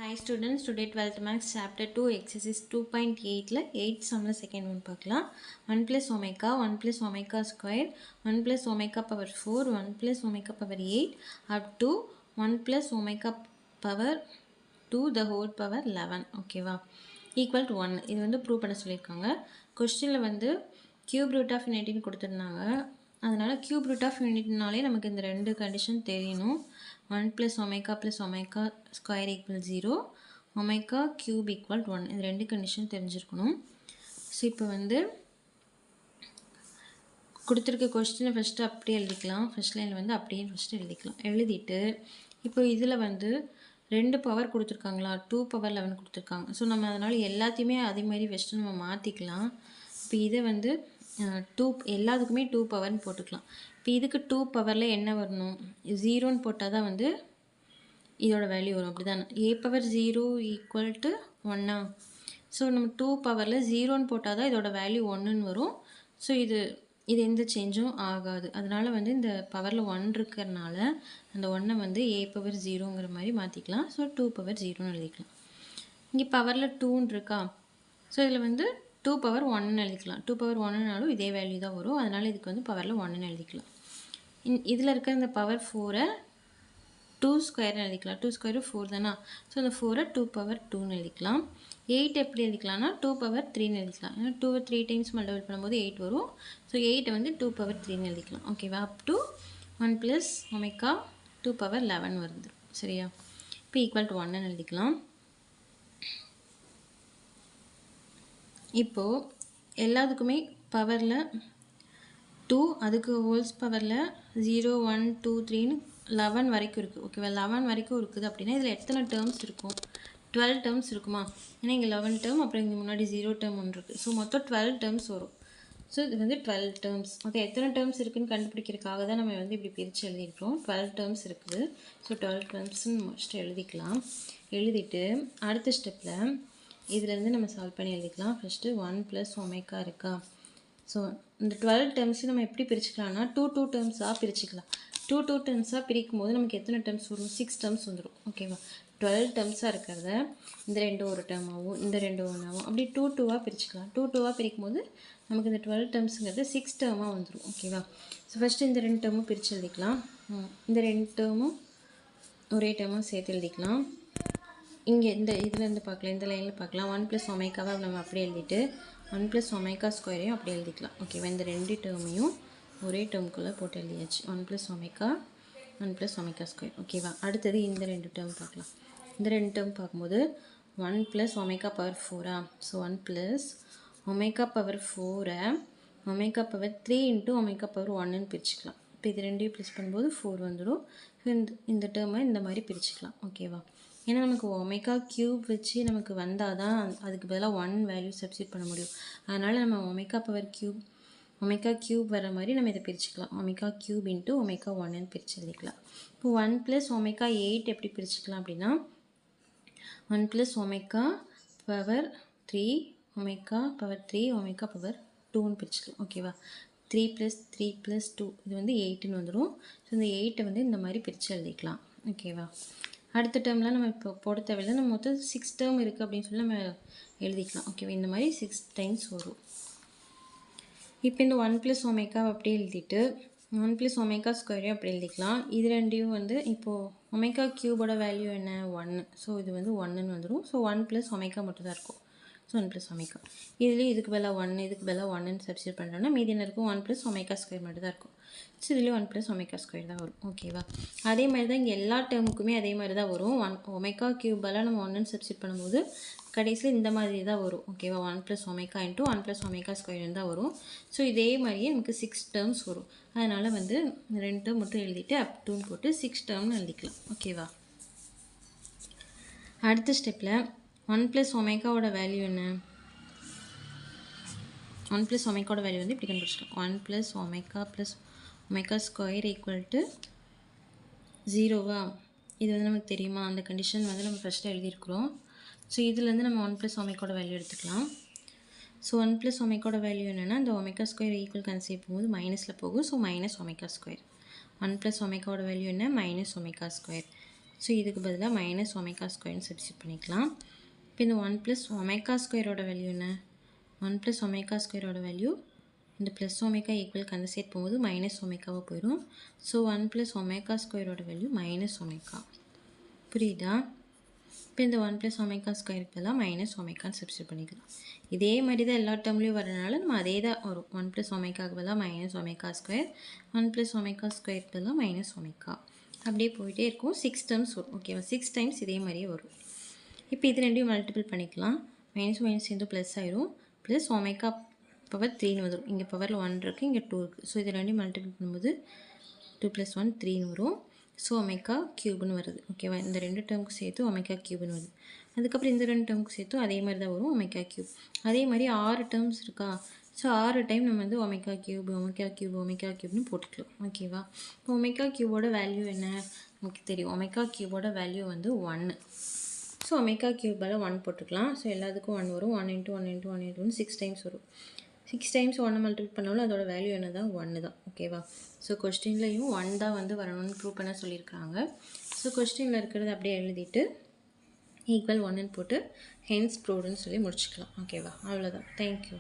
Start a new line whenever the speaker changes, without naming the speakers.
Hi students, today 12th Maths chapter 2 exercise 2.8 8 summer second one பார்க்கலாம் 1 plus omega 1 plus omega square 1 plus omega power 4 1 plus omega power 8 up to 1 plus omega power 2 the whole power 11 ஓகேவா equal to 1 இது வந்து prove பண்ண சொல்லியிருக்காங்க கொஸ்டினில் வந்து cube root of unity கொடுத்துருந்தாங்க அதனால் cube root of unityனாலே நமக்கு இந்த ரெண்டு கண்டிஷன் தெரியணும் 1 plus omega square equal 0 omega cube equal 1 இது ரெண்டு கண்டிஷன் தெரிஞ்சிருக்கணும் ஸோ இப்போ வந்து கொடுத்துருக்க கொஸ்டினை ஃபஸ்ட்டு அப்படியே எழுதிக்கலாம் ஃபஸ்ட் லைனில் வந்து அப்படியே ஃபஸ்ட்டு எழுதிக்கலாம் எழுதிட்டு இப்போ இதில் வந்து ரெண்டு பவர் கொடுத்துருக்காங்களா 2 power 11 கொடுத்துருக்காங்க ஸோ நம்ம அதனால் எல்லாத்தையுமே அதே மாதிரி ஃபஸ்ட்டு நம்ம மாற்றிக்கலாம் இப்போ இதை வந்து 2 எல்லாத்துக்குமே 2 பவர்னு போட்டுக்கலாம் இப்போ இதுக்கு 2 பவரில் என்ன வரணும் 0ன்னு போட்டால் தான் வந்து இதோட வேல்யூ வரும் அப்படி தானே a power 0 equal to 1 so நம்ம 2 பவரில் 0ன்னு போட்டால் தான் இதோட வேல்யூ 1ன்னு வரும் ஸோ இது எந்த சேஞ்சும் ஆகாது அதனால் வந்து இந்த பவரில் 1 இருக்கிறனால அந்த 1 வந்து a பவர் 0ங்கிற மாதிரி மாற்றிக்கலாம் ஸோ 2 பவர் 0ன்னு எழுதிக்கலாம் இங்கே பவரில் 2ன்னு இருக்கா ஸோ இதில் வந்து 2 பவர் 1ன்னு எழுதிக்கலாம் 2 பவர் 1னாலும் இதே வேல்யூ தான் வரும் அதனால் இதுக்கு வந்து பவரில் 1ன்னு எழுதிக்கலாம் இதில் இருக்கிற இந்த பவர் 4 2 ஸ்கொயர்னு எழுதிக்கலாம் 2 ஸ்கொயர் 4 தானா ஸோ இந்த 4 2 பவர் 2ன்னு எழுதிக்கலாம் 8 எப்படி எழுதிக்கலாம்னா 2 பவர் 3ன்னு எழுதிக்கலாம் ஏன்னா 2 3 டைம்ஸ் மல்டிபிள் பண்ணும்போது 8 வரும் ஸோ 8 வந்து 2 பவர் 3ன்னு எழுதிக்கலாம் ஓகேவா up to 1 plus omega 2 power 11 வருது சரியா இப்போ ஈக்குவல் டு 1ன்னு எழுதிக்கலாம் இப்போது எல்லாத்துக்குமே பவரில் 2 அதுக்கு ஹோல்ஸ் பவரில் 0 1 2 3ன்னு 11 வரைக்கும் இருக்குது ஓகேவா 11 வரைக்கும் இருக்குது அப்படின்னா இதில் எத்தனை டேர்ம்ஸ் இருக்கும் 12 டேர்ம்ஸ் இருக்குமா ஏன்னா இங்கே 11 டேர்ம் அப்புறம் இங்கே முன்னாடி 0 டேர்ம் ஒன்று இருக்குது ஸோ மொத்தம் 12 டேர்ம்ஸ் வரும் ஸோ இது வந்து 12 டேர்ம்ஸ் மொத்தம் எத்தனை டேர்ம்ஸ் இருக்குதுன்னு கண்டுபிடிக்கிறதுக்காக தான் நம்ம வந்து இப்படி பிரித்து எழுதியிருக்கிறோம் 12 டேர்ம்ஸ் இருக்குது ஸோ 12 டேர்ம்ஸ்ன்னு ஃபஸ்ட்டு எழுதிக்கலாம் எழுதிட்டு அடுத்த ஸ்டெப்பில் இதுலேருந்து நம்ம சால்வ் பண்ணி எழுதிக்கலாம் ஃபஸ்ட்டு 1 ப்ளஸ் ஒமேகா இருக்கா ஸோ இந்த 12 டேர்ம்ஸையும் நம்ம எப்படி பிரிச்சுக்கலாம்னா 2 டேர்ம்ஸாக பிரிச்சுக்கலாம் 2 டேர்ம்ஸாக பிரிக்கும் போது நமக்கு எத்தனை டேர்ம்ஸ் வரும் 6 டேர்ம்ஸ் வந்துடும் ஓகேவா 12 டேர்ம்ஸாக இருக்கிறத இந்த ரெண்டு ஒரு டேர்ம் ஆகும் இந்த ரெண்டு ஒன்று ஆகும் அப்படி 2 பிரிச்சுக்கலாம் 2 பிரிக்கும் போது நமக்கு இந்த 12 டேர்ம்ஸுங்கிறது 6 டேர்மாக வந்துடும் ஓகேவா ஸோ ஃபஸ்ட்டு இந்த ரெண்டு டேர்மும் பிரித்து எழுதிக்கலாம் இந்த ரெண்டு டேர்மும் ஒரே டேர்மும் சேர்த்து எழுதிக்கலாம் இங்கே இந்த இதுலேருந்து பார்க்கலாம் இந்த லைனில் பார்க்கலாம் 1 ப்ளஸ் ஒமேகாவை நம்ம அப்படியே எழுதிட்டு 1 ப்ளஸ் ஒமேகா ஸ்கொயரையும் அப்படியே எழுதிக்கலாம் ஓகேவா இந்த ரெண்டு டேர்மையும் ஒரே டேர்முக்குள்ளே போட்டு எழுதியாச்சு 1 plus omega 1 plus omega square ஓகேவா அடுத்தது இந்த ரெண்டு டேர்ம் பார்க்கலாம் இந்த ரெண்டு டேர்ம் பார்க்கும்போது 1 plus omega power 4 so 1 plus omega power 4 omega power 3 into omega power 1ன்னு பிரிச்சுக்கலாம் இப்போ இது ரெண்டையும் ப்ளஸ் பண்ணும்போது 4 வந்துடும் இந்த டேர்மை இந்த மாதிரி பிரிச்சுக்கலாம் ஓகேவா ஏன்னா நமக்கு ஒமேகா க்யூப் வச்சு நமக்கு வந்தால் தான் அதுக்கு பதிலாக 1 வேல்யூ சப்ஸ்டியூட் பண்ண முடியும் அதனால் நம்ம ஒமேகா க்யூப் வர மாதிரி நம்ம இதை பிரிச்சுக்கலாம் ஒமேகா க்யூப் இன்ட்டு ஒமேகா 1ன்னு பிரித்து எழுதிக்கலாம் இப்போ 1 ப்ளஸ் ஒமேகா 8 எப்படி பிரிச்சுக்கலாம் அப்படின்னா 1 plus omega power 3 omega power 3 omega power 2ன்னு பிரிச்சுக்கலாம் ஓகேவா 3 ப்ளஸ் 3 ப்ளஸ் 2 இது வந்து 8ன்னு வந்துடும் ஸோ இந்த 8 வந்து இந்த மாதிரி பிரித்து எழுதிக்கலாம் ஓகேவா அடுத்த டேர்மில் நம்ம இப்போ போட தேவையில்லை நம்ம மொத்தம் 6 டேர்ம் இருக்குது அப்படின்னு சொல்லி நம்ம எழுதிக்கலாம் ஓகேவா இந்த மாதிரி 6 டைம்ஸ் வரும் இப்போ இந்த 1 ப்ளஸ் ஒமேகா அப்படியே எழுதிட்டு 1 ப்ளஸ் ஒமேகா ஸ்கொயரையும் அப்படி எழுதிக்கலாம் இது ரெண்டையும் வந்து இப்போது ஒமேகா க்யூபோட வேல்யூ என்ன 1 ஸோ இது வந்து 1ன்னு வந்துடும் ஸோ 1 ப்ளஸ் ஒமேகா மட்டும் தான் இருக்கும் ஸோ 1 ப்ளஸ் ஒமேகா இதுலேயும் இதுக்கு பதிலாக 1 இதுக்கு பதிலாக 1ன்னு சப்ஸ்டியூட் பண்ணுறோன்னா மீதி என்ன இருக்கும் 1 ப்ளஸ் ஒமேகா ஸ்கொயர் மட்டும் தான் இருக்கும் ஸோ இதுலேயும் 1 ப்ளஸ் ஒமேகா ஸ்கொயர் தான் வரும் ஓகேவா அதே மாதிரி தான் இங்கே எல்லா டேர்முக்குமே அதே மாதிரி தான் வரும் ஒமேகா க்யூபெல்லாம் நம்ம 1ன்னு சப்ஸ்டியூட் பண்ணும்போது கடைசியில் இந்த மாதிரி தான் வரும் ஓகேவா 1 plus omega into 1 plus omega square தான் வரும் ஸோ இதே மாதிரியே நமக்கு 6 டேர்ம்ஸ் வரும் அதனால் வந்து 2 டேர்ம் மட்டும் எழுதிட்டு அப் டூன்னு போட்டு 6 டேர்ம்னு எழுதிக்கலாம் ஓகேவா அடுத்த ஸ்டெப்பில் 1 ப்ளஸ் ஒமேகாவோட வேல்யூ என்ன 1 ப்ளஸ் ஒமேகாவோட வேல்யூ வந்து இப்படி கண்டுபிடிச்சிக்கலாம் 1 plus omega square equal to 0வா இது வந்து நமக்கு தெரியுமா அந்த கண்டிஷன் வந்து நம்ம ஃபஸ்ட்டு எழுதியிருக்கிறோம் ஸோ இதுலேருந்து நம்ம 1 ப்ளஸ் ஒமேகாவோட வேல்யூ எடுத்துக்கலாம் ஸோ 1 ப்ளஸ் ஒமேகாவோட வேல்யூ என்னென்னா இந்த ஒமேகா ஸ்கொயர் ஈக்குவல் கன்சீவ் போகும்போது மைனஸில் போகும் so minus omega square 1 plus ஒமேகாவோட வேல்யூ என்ன மைனஸ் ஒமேகா ஸ்கொயர் ஸோ இதுக்கு பதிலாக மைனஸ் ஒமேகா ஸ்கொயர்னு சப்ஸ்டிட் பண்ணிக்கலாம். இப்போ இந்த 1 ப்ளஸ் ஒமேகா ஸ்கொயரோட வேல்யூ என்ன? 1 ப்ளஸ் ஒமேகா ஸ்கொயரோட வேல்யூ இந்த ப்ளஸ் ஒமேகா ஈக்குவலுக்கு அந்த சைட் போகும்போது மைனஸ் ஒமேகாவாக போயிடும். ஸோ 1 ப்ளஸ் ஒமேகா ஸ்கொயரோட வேல்யூ மைனஸ் ஒமேகா. புரியுதா? இப்போ இந்த 1 ப்ளஸ் ஒமேகா ஸ்கொயருக்கு பதிலாக மைனஸ் ஒமேகான்னு சப்ஸ்டிட் பண்ணிக்கலாம். இதே மாதிரி தான் எல்லா டேர்ம்லேயும் வரனால நம்ம அதே தான் வரும். 1 ப்ளஸ் ஒமேகாவுக்கு பதிலாக minus omega square, 1 plus omega ஸ்கொயருக்கு பதிலாக மைனஸ் ஒமேகா. அப்படியே போயிட்டே இருக்கும். 6 டேர்ம்ஸ் வரும். ஓகேவா? 6 டைம்ஸ் இதே மாதிரியே வரும். இப்போ இது ரெண்டையும் மல்டிபிள் பண்ணிக்கலாம். மைனஸ் மைனஸ் சேர்ந்து ப்ளஸ் ஆயிரும். ப்ளஸ் ஒமேகா பவர் 3ன்னு வந்துடும். இங்கே பவரில் 1 இருக்குது, இங்கே 2 இருக்குது. ஸோ இது ரெண்டையும் மல்டிபிள் பண்ணும்போது 2 + 1 3ன்னு வரும். ஸோ ஒமேகா க்யூப்னு வருது. ஓகேவா? இந்த 2 டேர்முக்கு சேர்த்து ஒமேகா க்யூப்னு வருது. அதுக்கப்புறம் இந்த 2 டேர்முக்கு சேர்த்து அதே மாதிரி தான் வரும் ஒமேகா க்யூப். அதே மாதிரி 6 டேர்ம்ஸ் இருக்கா? ஸோ 6 டைம் நம்ம வந்து ஒமேகா க்யூப்னு போட்டுக்கலாம். ஓகேவா? இப்போ ஒமேகா க்யூபோட வேல்யூ என்ன நமக்கு தெரியும். ஒமேகா க்யூபோட வேல்யூ வந்து 1. ஸோ ஒமேகா க்யூபால் 1 போட்டுக்கலாம். ஸோ எல்லாத்துக்கும் 1 வரும். 1 × 1 × 1 × 1 6 டைம்ஸ் வரும். 6 டைம்ஸ் 1 மல்டிபிள் பண்ணாலும் அதோட வேல்யூ என்ன தான்? 1 தான். ஓகேவா? ஸோ கொஸ்டின்லையும் 1 தான் வந்து வரணும்னு ப்ரூவ் பண்ண சொல்லியிருக்காங்க. ஸோ கொஸ்டினில் இருக்கிறது அப்படியே எழுதிட்டு ஈக்குவல் 1ன்னு போட்டு ஹென்ஸ் ப்ரூவ்டுன்னு சொல்லி முடிச்சுக்கலாம். ஓகேவா? அவ்வளோதான். தேங்க்யூ.